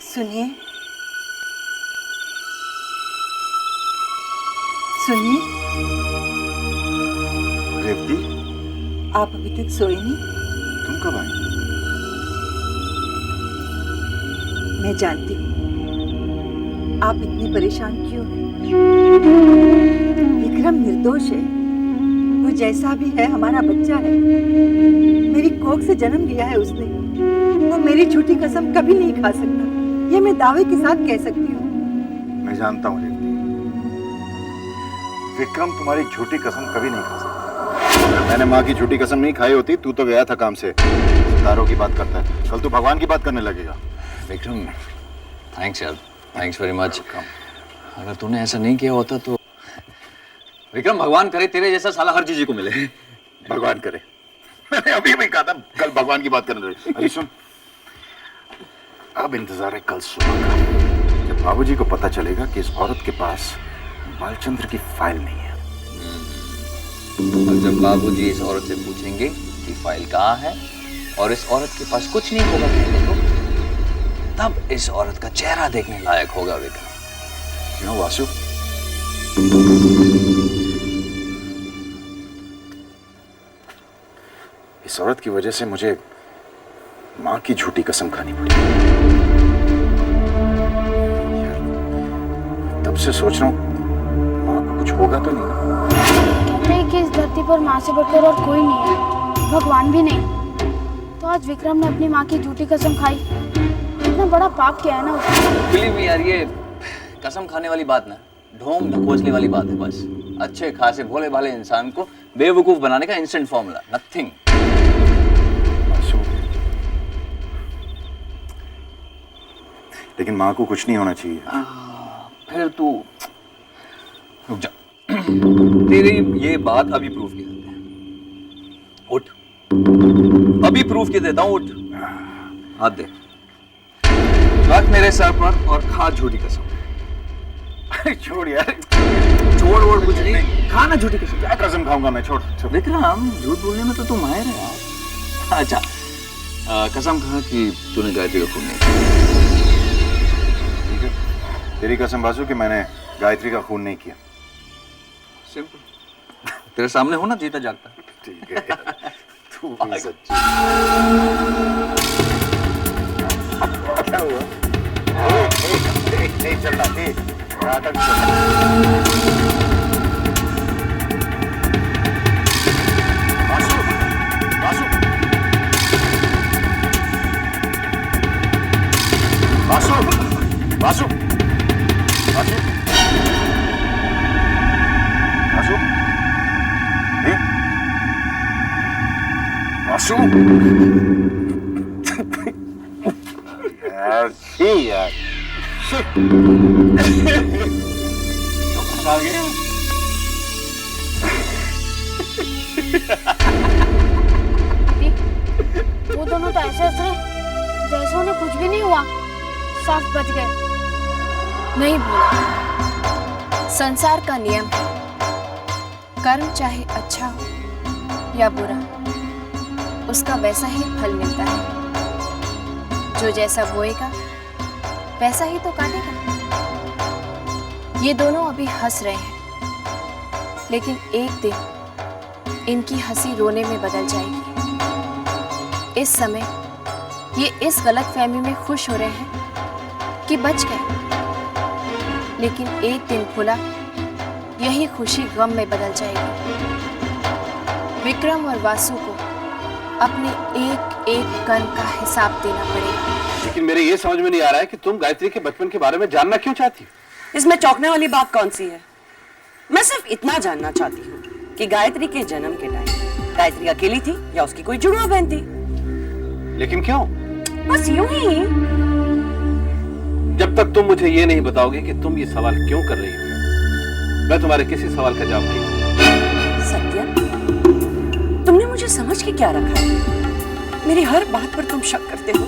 सुनिए, सुनिए। रेवती, आप अभी तक सोए नहीं? तुम कब आई? मैं जानती हूँ आप इतनी परेशान क्यों हैं। विक्रम निर्दोष है, वो जैसा भी है हमारा बच्चा है। मेरी कोख से जन्म लिया है उसने। वो मेरी झूठी कसम कभी नहीं खा सकता, ये मैं दावे के साथ कह सकती हूँ। मैं जानता हूँ रेवती, विक्रम तुम्हारी झूठी कसम कभी नहीं खा सकता। मैंने माँ की झूठी कसम नहीं खाई होती, तू तो गया था काम से। सितारों की बात करता है, कल तू भगवान की बात करने लगेगा। विक्रम, थैंक्स यार, थैंक्स वेरी मच। अगर तूने ऐसा नहीं किया होता तो विक्रम, भगवान करे तेरे जैसा साला हर चीज को मिले। भगवान करे। मैंने अभी भी कहा था कल भगवान की बात करने लगे। अरे सुन, अब इंतजार है कल सुबह का, जब बाबूजी को पता चलेगा कि इस औरत के पास बालचंद्र की फाइल नहीं है। और जब बाबूजी इस औरत से पूछेंगे कि फाइल कहाँ है और इस औरत के पास कुछ नहीं होगा कहने को, तब इस औरत का चेहरा देखने लायक होगा विक्रम। क्यों वासु? इस औरत की वजह से मुझे माँ की झूठी कसम खानी पड़ी। तब से सोच रहा हूँ माँ को कुछ होगा तो नहीं ना। कहते हैं कि इस धरती पर माँ से बढ़कर और कोई नहीं है, भगवान भी नहीं। तो आज विक्रम ने अपनी माँ की झूठी कसम खाई। इतना बड़ा पाप किया है ना उसने। बिलीव मी यार, ये कसम खाने वाली बात ना, ढोंग ढकोसले वाली बात है बस। अच्छे खासे भोले भाले इंसान को बेवकूफ बनाने का इंस्टेंट फॉर्मूला, नथिंग। लेकिन माँ को कुछ नहीं होना चाहिए। फिर तू रुक जा। तेरी ये बात अभी प्रूफ की देते हैं। उठ, अभी प्रूफ की देता हूँ। उठ, हाथ दे, रख मेरे सर पर और खा झूठी कसम। छोड़ यार, छोड़ वोड़ कुछ नहीं, खा ना झूठी कसम। क्या कसम खाऊंगा मैं? छोड़। विक्रम, झूठ बोलने में तो तू माहिर है यार। अच्छा, कसम खा कि तूने गायत्री का खून नहीं किया। ठीक है, तेरी कसम बासु कि मैंने गायत्री का खून नहीं किया। सिंपल, तेरे सामने हो ना जीता जागता। ठीक है यार, तू भी सच्ची। क्या हुआ? नहीं चल रहा थी, नाटक चल रहा। बासु, बासु, बासु, बासु, बासु, बासु, नहीं, बासु, यार, शी यार, आ गया। वो दोनों तो ऐसे हंस रहे जैसे उन्हें कुछ भी नहीं हुआ। साफ बच गए। नहीं भूला, संसार का नियम है, कर्म चाहे अच्छा हो या बुरा, उसका वैसा ही फल मिलता है। जो जैसा बोएगा वैसा ही तो काटेगा। ये दोनों अभी हंस रहे हैं, लेकिन एक दिन इनकी हंसी रोने में बदल जाएगी। इस समय ये इस गलतफहमी में खुश हो रहे हैं कि बच गए, लेकिन एक दिन खुला यही खुशी गम में बदल जाएगी। विक्रम और वासु को अपने एक एक कण का हिसाब देना पड़ेगा। लेकिन मेरे ये समझ में नहीं आ रहा है कि तुम गायत्री के बचपन के बारे में जानना क्यों चाहती हो? इसमें चौंकने वाली बात कौन सी है? मैं सिर्फ इतना जानना चाहती हूँ कि गायत्री के जन्म के टाइम गायत्री अकेली थी या उसकी कोई जुड़वा बहन थी? लेकिन क्यों? बस यूं ही। जब तक तुम मुझे ये नहीं बताओगे कि तुम ये सवाल क्यों कर रही हो, मैं तुम्हारे किसी सवाल का जवाब नहीं दूंगा। सत्या, तुमने मुझे समझ के क्या रखा है? मेरी हर बात पर तुम शक करते हो।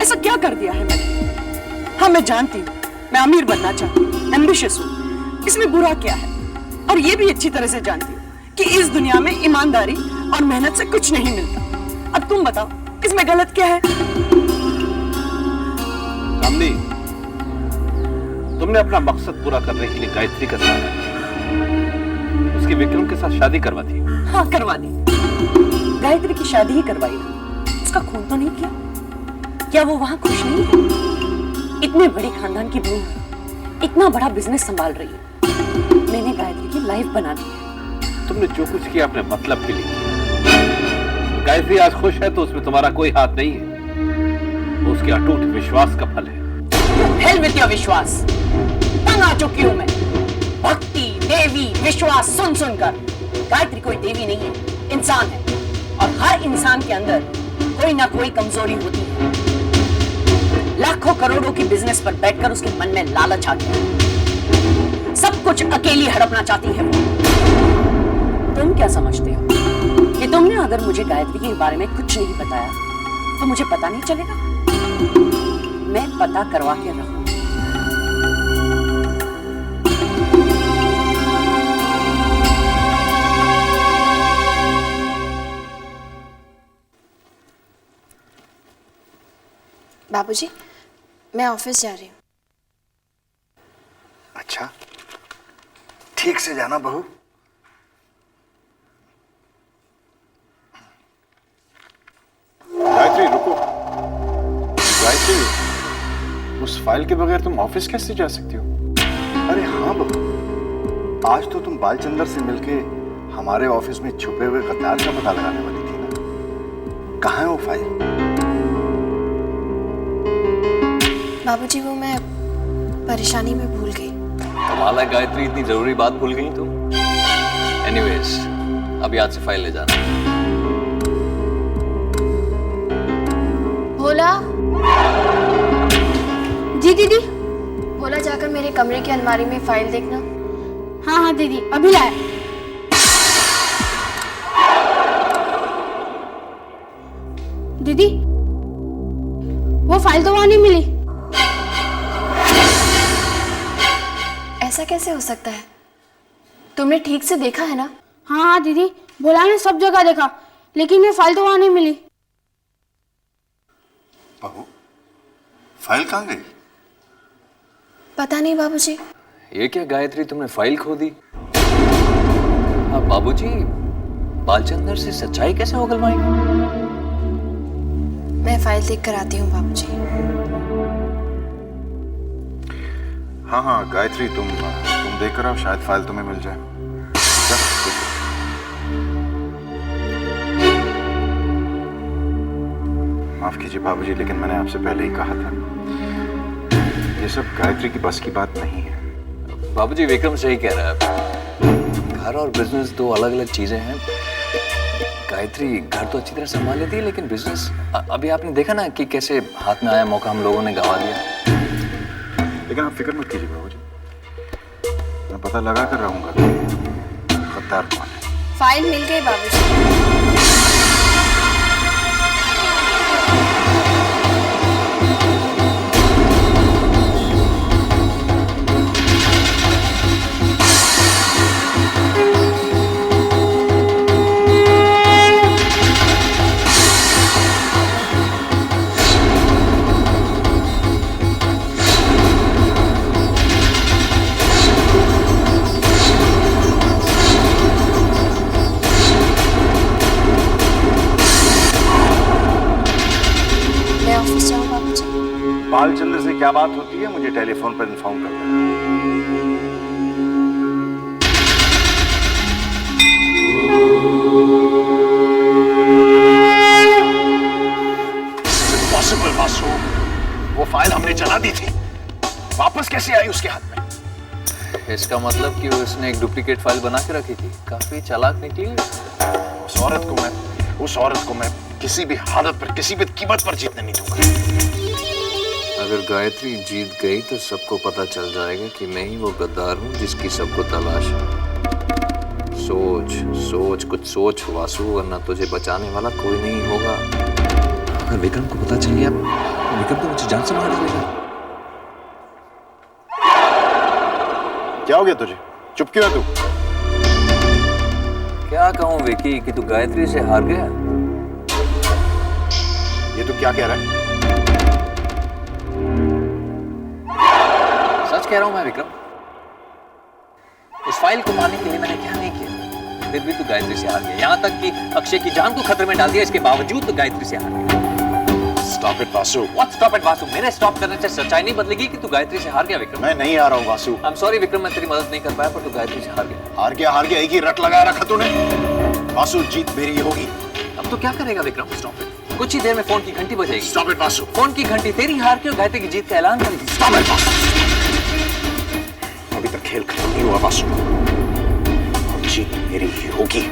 ऐसा क्या कर दिया है मैंने? हाँ, मैं जानती हूँ, मैं अमीर बनना चाहती हूँ, एम्बिशियस हूँ। इसमें बुरा क्या है? और ये भी अच्छी तरह से जानती हूँ कि इस दुनिया में ईमानदारी और मेहनत से कुछ नहीं मिलता। अब तुम बताओ, इसमें गलत क्या है? दामिनी, तुमने अपना मकसद पूरा करने के लिए गायत्री का सहारा लिया। उसकी विक्रम के साथ शादी करवा दी। हाँ, करवा दी। गायत्री की शादी ही करवाई ना, उसका खून तो नहीं किया। क्या वो वहां खुश नहीं है? इतने बड़ी खानदान की बहू है, इतना बड़ा बिजनेस संभाल रही है। मैंने गायत्री की लाइफ बना दी है। तुमने जो कुछ किया अपने मतलब के लिए किया। गायत्री आज खुश है तो उसमें तुम्हारा कोई हाथ नहीं है, वो उसके अटूट विश्वास का फल है। हेल विद योर विश्वास। तंग आ चुकी हूं मैं। भक्ति, देवी, विश्वास सुन सुनकर। गायत्री कोई देवी नहीं है, इंसान है, और हर इंसान के अंदर कोई ना कोई कमजोरी होती है। लाखों करोड़ों की बिजनेस पर बैठकर उसके मन में लालच आ गया। सब कुछ अकेली हड़पना चाहती है वो। तुम क्या समझते हो कि तुमने अगर मुझे गायत्री के बारे में कुछ नहीं बताया तो मुझे पता नहीं चलेगा? मैं पता करवा के रहूं। बाबूजी, मैं ऑफिस जा रही हूँ। अच्छा, ठीक से जाना बहू। गायत्री रुको। गायत्री, उस फाइल के बगैर तुम ऑफिस कैसे जा सकती हो? अरे हाँ बहू, आज तो तुम बालचंदर से मिलके हमारे ऑफिस में छुपे हुए गद्दार का पता लगाने वाली थी ना। कहाँ है वो फाइल? बाबूजी, वो मैं परेशानी में भूल गई। कमाल है गायत्री, इतनी जरूरी बात भूल गई तुम। एनीवेज, अभी आज से फाइल ले जाना। भोला। जी दीदी। भोला, जाकर मेरे कमरे की अलमारी में फाइल देखना। हाँ हाँ दीदी, अभी लाया। दीदी, वो फाइल तो वहां नहीं मिली। ऐसा कैसे हो सकता है? तुमने ठीक से देखा है ना? हाँ हाँ दीदी, भोला ने सब जगह देखा, लेकिन ये फाइल तो वहां नहीं मिली। बहू, फाइल कहाँ गई? पता नहीं बाबूजी। ये क्या गायत्री, तुमने फाइल खो दी? अब बाबूजी बालचंदर से सच्चाई कैसे उगलवाएंगे? मैं फाइल देख कर आती हूँ बाबूजी। हाँ हाँ गायत्री, तुम देख कर आओ, शायद फाइल तुम्हें मिल जाए। माफ कीजिए बाबूजी, लेकिन मैंने आपसे पहले ही कहा था, ये सब गायत्री की बस की बात नहीं है। बाबूजी विक्रम सही कह रहा है, घर और बिजनेस दो अलग अलग चीजें हैं। गायत्री घर तो अच्छी तरह संभाल लेती है, लेकिन बिजनेस अभी आपने देखा ना कि कैसे हाथ में आया मौका हम लोगों ने गंवा दिया। लेकिन आप फिक्र मत कीजिए बाबूजी, मैं पता लगा कर रहूंगा कि गद्दार कौन है। फाइल मिल गई बाबूजी। बालचंद्र से क्या बात होती है मुझे टेलीफोन पर इन्फॉर्म कर देना। Impossible, वासु, वो फाइल हमने जला दी थी, वापस कैसे आई उसके हाथ में? इसका मतलब कि उसने एक डुप्लीकेट फाइल बना के रखी थी। काफी चालाक निकली। उस औरत को मैं किसी भी हालत पर, किसी भी कीमत पर जीतने नहीं दूंगा। अगर गायत्री जीत गई तो सबको पता चल जाएगा कि मैं ही वो गद्दार हूँ जिसकी सबको तलाश है। सोच सोच, कुछ सोच वासु, वरना तुझे बचाने वाला कोई नहीं होगा। अगर विक्रम को पता चल गया, विक्रम तो मुझे जान से मार देगा। क्या हो गया तुझे? चुप क्यों है तू? क्या कहूँ विकी कि तू गायत्री से हार गया। ये तू क्या कह रहा है? सच कह रहा हूं मैं विक्रम। उस फाइल को पाने के लिए मैंने क्या नहीं किया, फिर भी तू गायत्री से हार गया। यहां तक कि अक्षय की जान को खतरे में डाल दिया, इसके बावजूद तो गायत्री से हार गया। Stop it Vasu. What stop it Vasu? मेरे स्टॉप करने से सच्चाई नहीं बदलेगी कि तू गायत्री से हार गया विक्रम। मैं नहीं आ रहा हूँ Vasu. I am sorry Vikram, मैं तेरी मदद नहीं कर पाया, पर तू गायत्री से हार गया। हार गया एक ही रट लगा रखा तूने। वासु, जीत मेरी होगी। अब तो क्या करेगा विक्रम? Stop it. कुछ ही देर में फोन की घंटी बजेगी। Stop it Vasu. फोन की घंटी तेरी हार की और गायत्री की जीत का ऐलान करेगी। Stop it Vasu. अभी तक खेल खत्म नहीं हुआ वासु, और जीत मेरी ही होगी।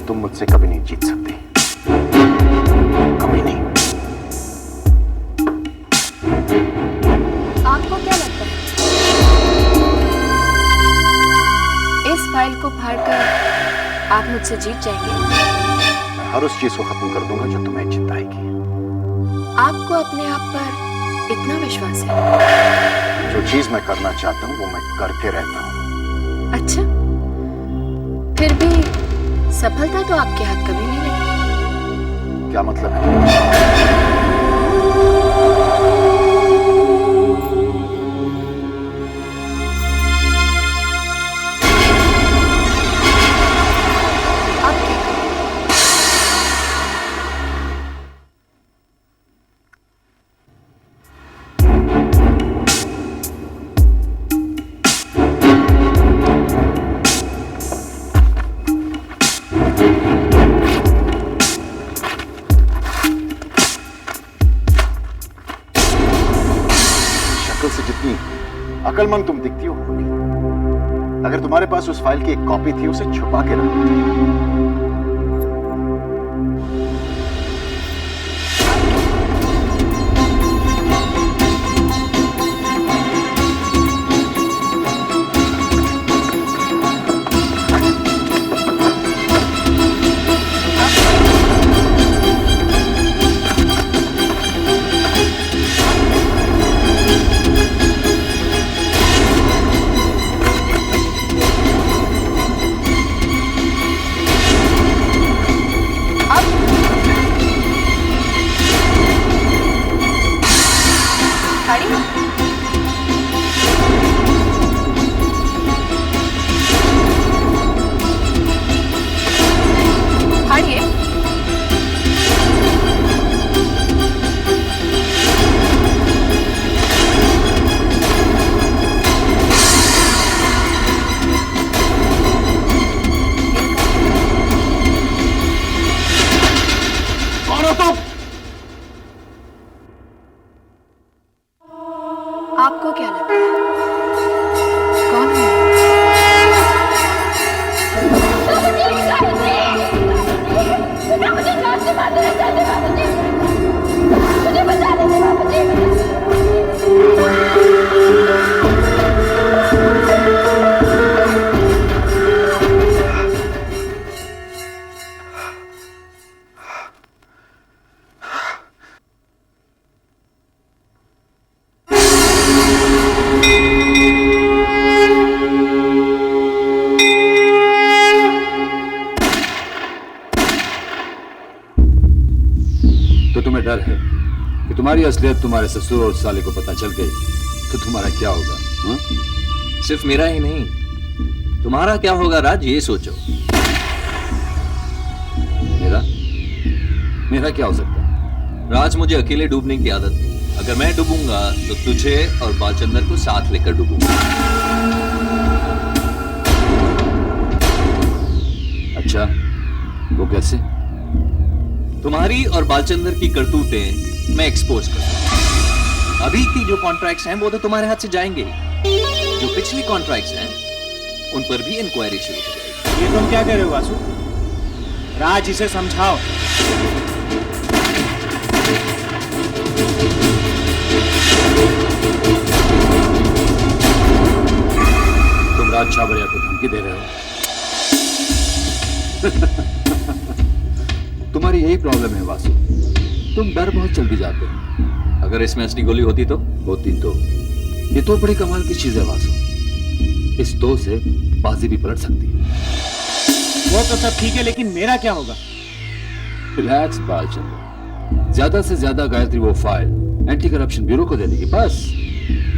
तुम मुझसे कभी नहीं जीत सकते, कभी नहीं। आपको क्या लगता है इस फाइल को फाड़कर आप मुझसे जीत जाएंगे? मैं हर उस चीज को खत्म कर दूंगा जो तुम्हें चिताएगी। आपको अपने आप पर इतना विश्वास है? जो चीज मैं करना चाहता हूँ वो मैं करके रहता हूँ। अच्छा, फिर भी सफलता तो आपके हाथ कभी नहीं लगी। क्या मतलब है? से जितनी अकलमंद तुम दिखती हो, अगर तुम्हारे पास उस फाइल की एक कॉपी थी उसे छुपा के रखो। आपको क्या लगता है कौन हूँ तुम्हें डर है कि तुम्हारी असलियत तुम्हारे ससुर और साले को पता चल गई तो तुम्हारा क्या होगा? हा? सिर्फ मेरा ही नहीं, तुम्हारा क्या होगा राज, ये सोचो। मेरा क्या हो सकता है? राज, मुझे अकेले डूबने की आदत नहीं। अगर मैं डूबूंगा तो तुझे और बालचंदर को साथ लेकर डूबूंगा। अच्छा, वो कैसे? तुम्हारी और बालचंदर की करतूतें मैं एक्सपोज करूंगा। अभी की जो कॉन्ट्रैक्ट्स हैं वो तो तुम्हारे हाथ से जाएंगे ही। जो पिछले कॉन्ट्रैक्ट्स हैं उन पर भी इंक्वायरी शुरू हो जाएगी। ये तुम क्या कह रहे हो वासु? राज, इसे समझाओ। तुम राज छाबड़िया को धमकी दे रहे हो। तुम्हारी यही प्रॉब्लम है वासु, तुम डर बहुत जल्दी जाते हो। अगर इसमें असली गोली होती तो ये तो बड़ी कमाल की चीज है वासु, इस दो से बाजी भी पलट सकती है। वो तो सब ठीक है, लेकिन मेरा क्या होगा? रिलैक्स बालचंद्र, ज्यादा से ज्यादा गायत्री वो फाइल एंटी करप्शन ब्यूरो को दे देगी, बस।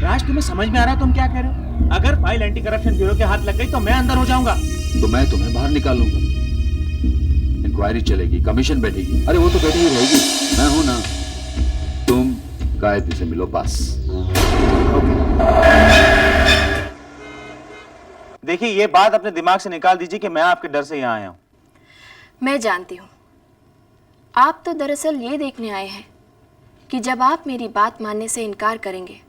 राज, तुम्हें समझ में आ रहा है तुम क्या कह रहे हो? अगर फाइल एंटी करप्शन ब्यूरो के हाथ लग गई तो मैं अंदर हो जाऊंगा। तो मैं तुम्हें बाहर निकाल लूंगा, इंक्वायरी चलेगी, कमीशन बैठेगी। अरे वो तो बैठी ही रहेगी, मैं हूं ना। तुम गायत्री से मिलो बस। देखिए, ये बात अपने दिमाग से निकाल दीजिए कि मैं आपके डर से यहाँ आया हूँ। मैं जानती हूँ आप तो दरअसल ये देखने आए हैं कि जब आप मेरी बात मानने से इनकार करेंगे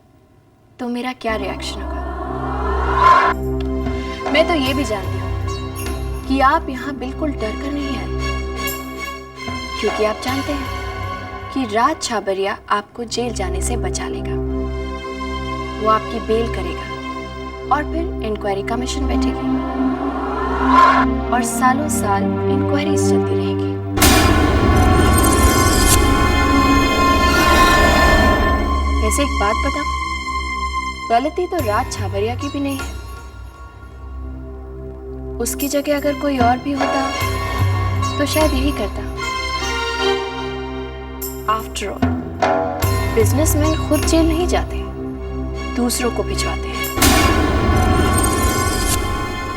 तो मेरा क्या रिएक्शन होगा। मैं तो ये भी जानती हूँ कि आप यहाँ बिल्कुल डर कर नहीं आए, क्योंकि आप जानते हैं कि राज छाबरिया आपको जेल जाने से बचा लेगा। वो आपकी बेल करेगा और फिर इंक्वायरी कमीशन बैठेगी और सालों साल इंक्वायरीज चलती रहेगी। वैसे एक बात बताऊं, गलती तो राज छाबरिया की भी नहीं है। उसकी जगह अगर कोई और भी होता तो शायद यही करता। आफ्टर ऑल, बिजनेसमैन खुद जेल नहीं जाते, दूसरों को भिजवाते हैं।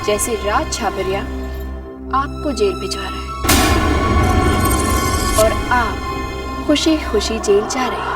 जैसे राज छाबरिया आपको जेल भिजवा रहा है और आप खुशी खुशी जेल जा रहे हैं।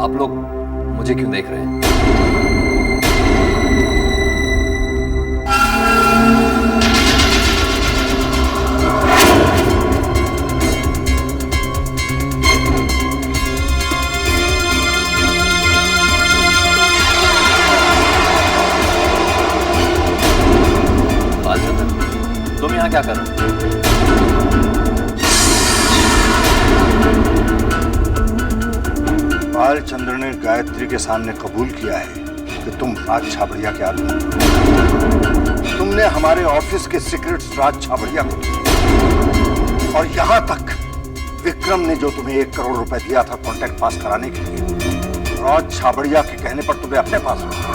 आप लोग मुझे क्यों देख रहे हैं? बालचंद्र, तुम यहाँ क्या कर रहे हो? बालचंद्र ने गायत्री के सामने कबूल किया है कि तुम राज छाबड़िया के आदमी हो। तुमने हमारे ऑफिस के सीक्रेट्स राज छाबड़िया को दिए और यहां तक विक्रम ने जो तुम्हें 1 करोड़ रुपए दिया था कॉन्ट्रैक्ट पास कराने के लिए, राज छाबड़िया के कहने पर तुम्हें अपने पास रखा।